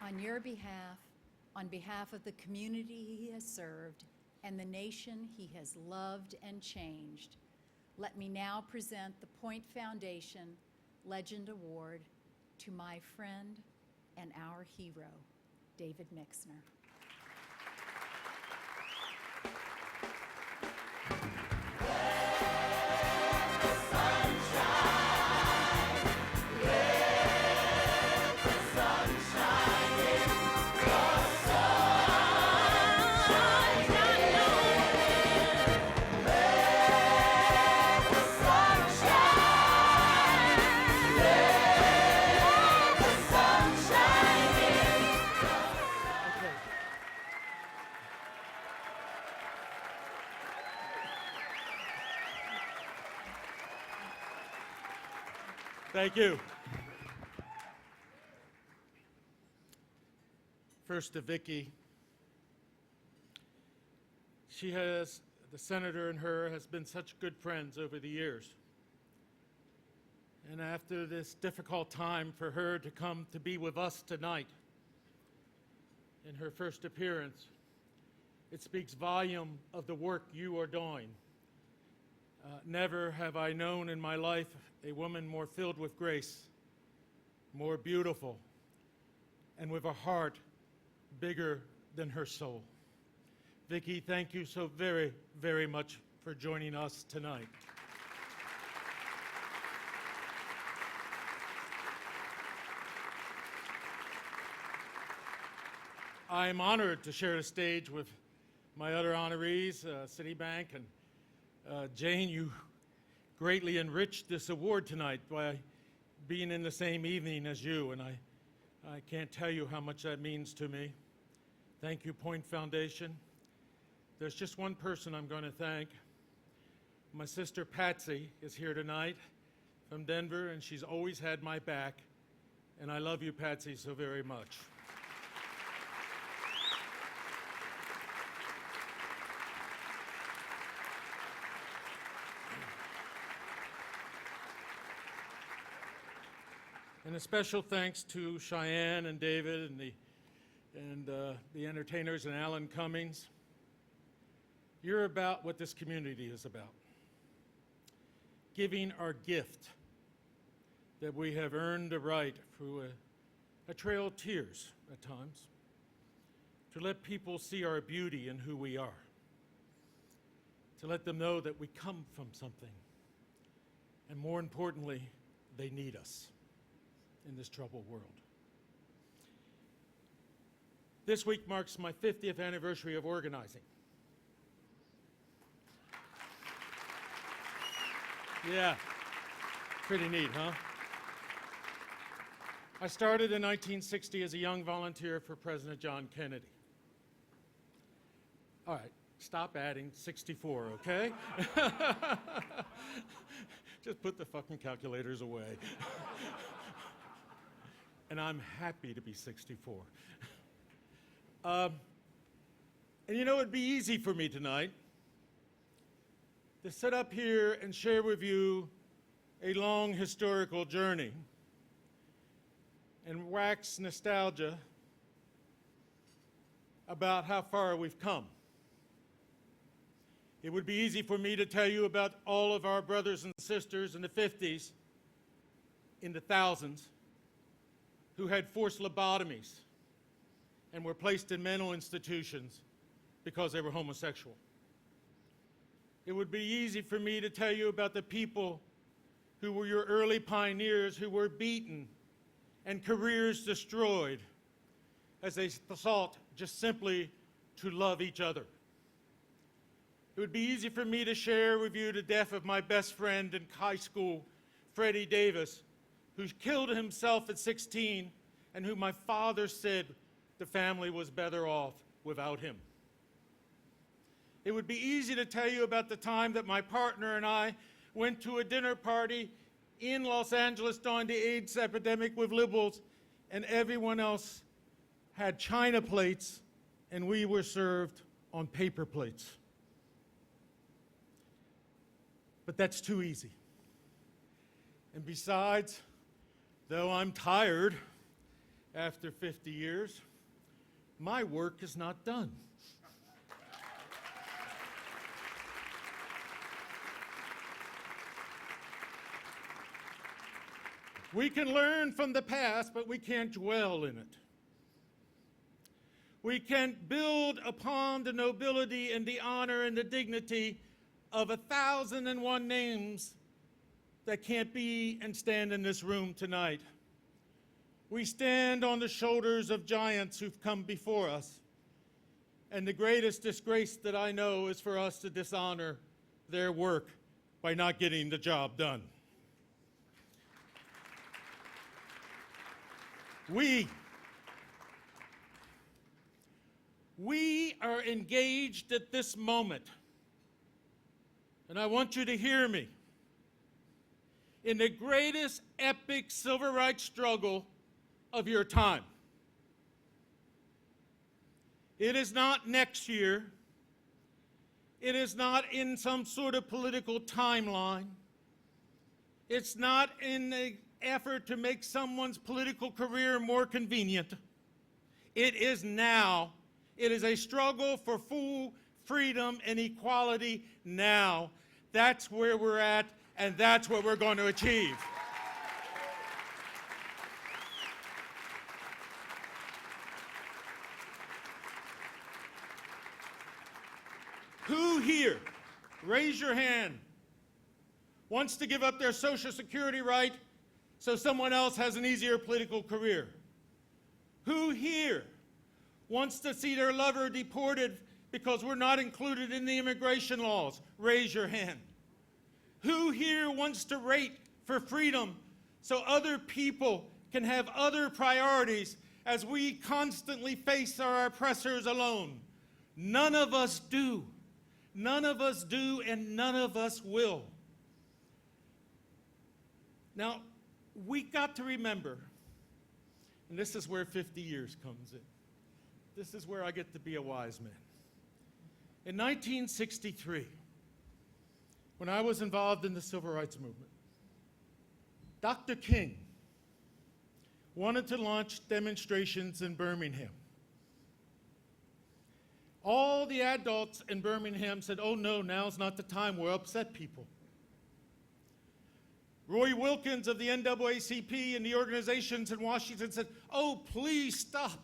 On your behalf, on behalf of the community he has served and the nation he has loved and changed, let me now present the Point Foundation Legend Award to my friend and our hero, David Mixner. Thank you. First to Vicki. The senator and her has been such good friends over the years. And after this difficult time for her to come to be with us tonight, in her first appearance, it speaks volume of the work you are doing. Never have I known in my life a woman more filled with grace, more beautiful, and with a heart bigger than her soul. Vicki, thank you so very, very much for joining us tonight. I am honored to share the stage with my other honorees, Citibank, and Jane, you greatly enriched this award tonight by being in the same evening as you, and I can't tell you how much that means to me. Thank you, Point Foundation. There's just one person I'm going to thank. My sister Patsy is here tonight from Denver, and she's always had my back, and I love you, Patsy, so very much. And a special thanks to Cheyenne and David and the entertainers and Alan Cummings. You're about what this community is about. Giving our gift that we have earned the right through a trail of tears at times, to let people see our beauty and who we are, to let them know that we come from something, and more importantly, they need us in this troubled world. This week marks my 50th anniversary of organizing. Yeah, pretty neat, huh? I started in 1960 as a young volunteer for President John Kennedy. All right, stop adding 64, okay? Just put the fucking calculators away. And I'm happy to be 64. And you know, it'd be easy for me tonight to sit up here and share with you a long historical journey and wax nostalgia about how far we've come. It would be easy for me to tell you about all of our brothers and sisters in the 50s, in the thousands, who had forced lobotomies and were placed in mental institutions because they were homosexual. It would be easy for me to tell you about the people who were your early pioneers who were beaten and careers destroyed as they sought just simply to love each other. It would be easy for me to share with you the death of my best friend in high school, Freddie Davis, who killed himself at 16 and who my father said the family was better off without him. It would be easy to tell you about the time that my partner and I went to a dinner party in Los Angeles during the AIDS epidemic with liberals, and everyone else had china plates and we were served on paper plates. But that's too easy. And besides, though I'm tired after 50 years, my work is not done. We can learn from the past, but we can't dwell in it. We can't build upon the nobility and the honor and the dignity of 1,001 names that can't be and stand in this room tonight. We stand on the shoulders of giants who've come before us, and the greatest disgrace that I know is for us to dishonor their work by not getting the job done. We are engaged at this moment, and I want you to hear me, in the greatest epic civil rights struggle of your time. It is not next year. It is not in some sort of political timeline. It's not in the effort to make someone's political career more convenient. It is now. It is a struggle for full freedom and equality now. That's where we're at, and that's what we're going to achieve. Who here, raise your hand, wants to give up their Social Security right so someone else has an easier political career? Who here wants to see their lover deported because we're not included in the immigration laws? Raise your hand. Who here wants to rate for freedom so other people can have other priorities as we constantly face our oppressors alone? None of us do. None of us do, and none of us will. Now, we got to remember, and this is where 50 years comes in. This is where I get to be a wise man. In 1963, when I was involved in the Civil Rights Movement, Dr. King wanted to launch demonstrations in Birmingham. All the adults in Birmingham said, "Oh no, now's not the time, we'll upset people." Roy Wilkins of the NAACP and the organizations in Washington said, "Oh, please stop.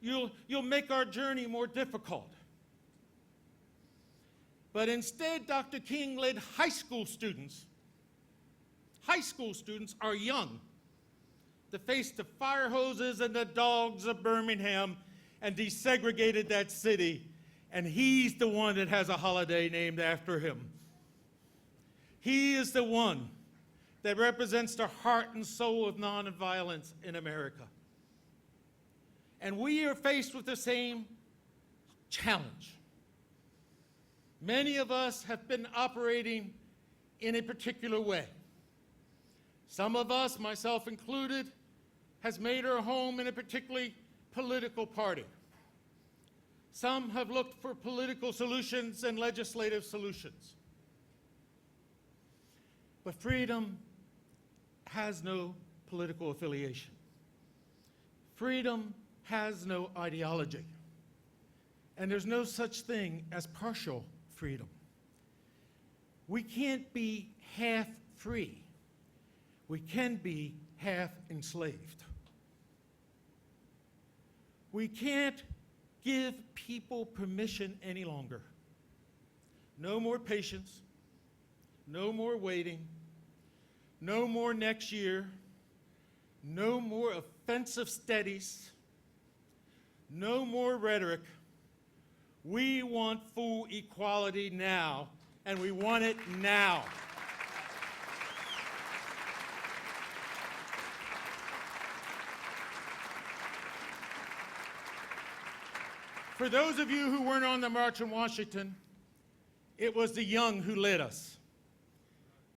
You'll make our journey more difficult." But instead, Dr. King led high school students. High school students are young to face the fire hoses and the dogs of Birmingham and desegregated that city. And he's the one that has a holiday named after him. He is the one that represents the heart and soul of nonviolence in America. And we are faced with the same challenge. Many of us have been operating in a particular way. Some of us, myself included, has made our home in a particularly political party. Some have looked for political solutions and legislative solutions. But freedom has no political affiliation. Freedom has no ideology. And there's no such thing as partial freedom. We can't be half free. We can be half enslaved. We can't give people permission any longer. No more patience, no more waiting, no more next year, no more offensive steadies, no more rhetoric. We want full equality now, and we want it now. For those of you who weren't on the March in Washington, it was the young who led us.